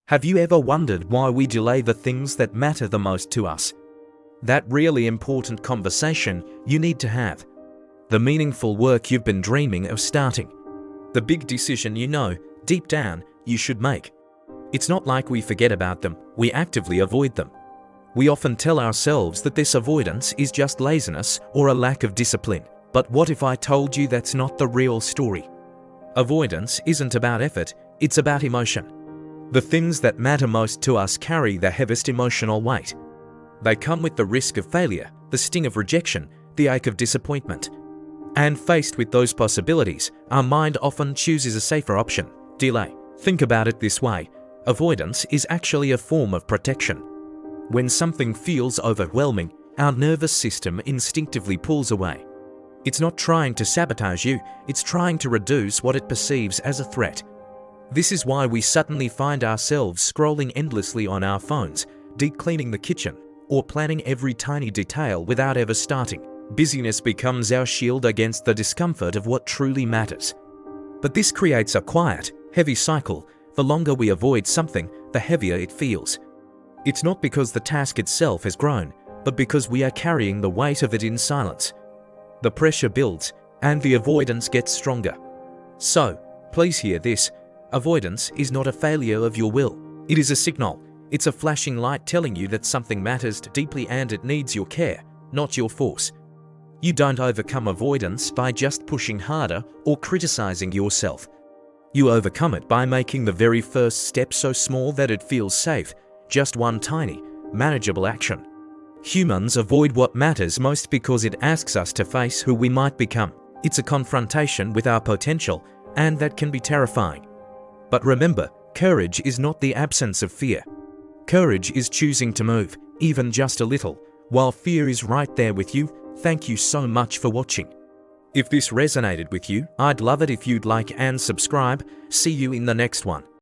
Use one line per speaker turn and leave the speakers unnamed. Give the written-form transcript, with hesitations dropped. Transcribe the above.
Have you ever wondered why we delay the things that matter the most to us? That really important conversation you need to have. The meaningful work you've been dreaming of starting. The big decision you know, deep down, you should make. It's not like we forget about them, we actively avoid them. We often tell ourselves that this avoidance is just laziness or a lack of discipline. But what if I told you that's not the real story? Avoidance isn't about effort, it's about emotion. The things that matter most to us carry the heaviest emotional weight. They come with the risk of failure, the sting of rejection, the ache of disappointment. And faced with those possibilities, our mind often chooses a safer option: delay. Think about it this way: avoidance is actually a form of protection. When something feels overwhelming, our nervous system instinctively pulls away. It's not trying to sabotage you, it's trying to reduce what it perceives as a threat. This is why we suddenly find ourselves scrolling endlessly on our phones, deep cleaning the kitchen, or planning every tiny detail without ever starting. Busyness becomes our shield against the discomfort of what truly matters. But this creates a quiet, heavy cycle. The longer we avoid something, the heavier it feels. It's not because the task itself has grown, but because we are carrying the weight of it in silence. The pressure builds, and the avoidance gets stronger. So, please hear this: avoidance is not a failure of your will. It is a signal. It's a flashing light telling you that something matters deeply and it needs your care, not your force. You don't overcome avoidance by just pushing harder or criticizing yourself. You overcome it by making the very first step so small that it feels safe, just one tiny, manageable action. Humans avoid what matters most because it asks us to face who we might become. It's a confrontation with our potential, and that can be terrifying. But remember, courage is not the absence of fear. Courage is choosing to move, even just a little, while fear is right there with you. Thank you so much for watching. If this resonated with you, I'd love it if you'd like and subscribe. See you in the next one.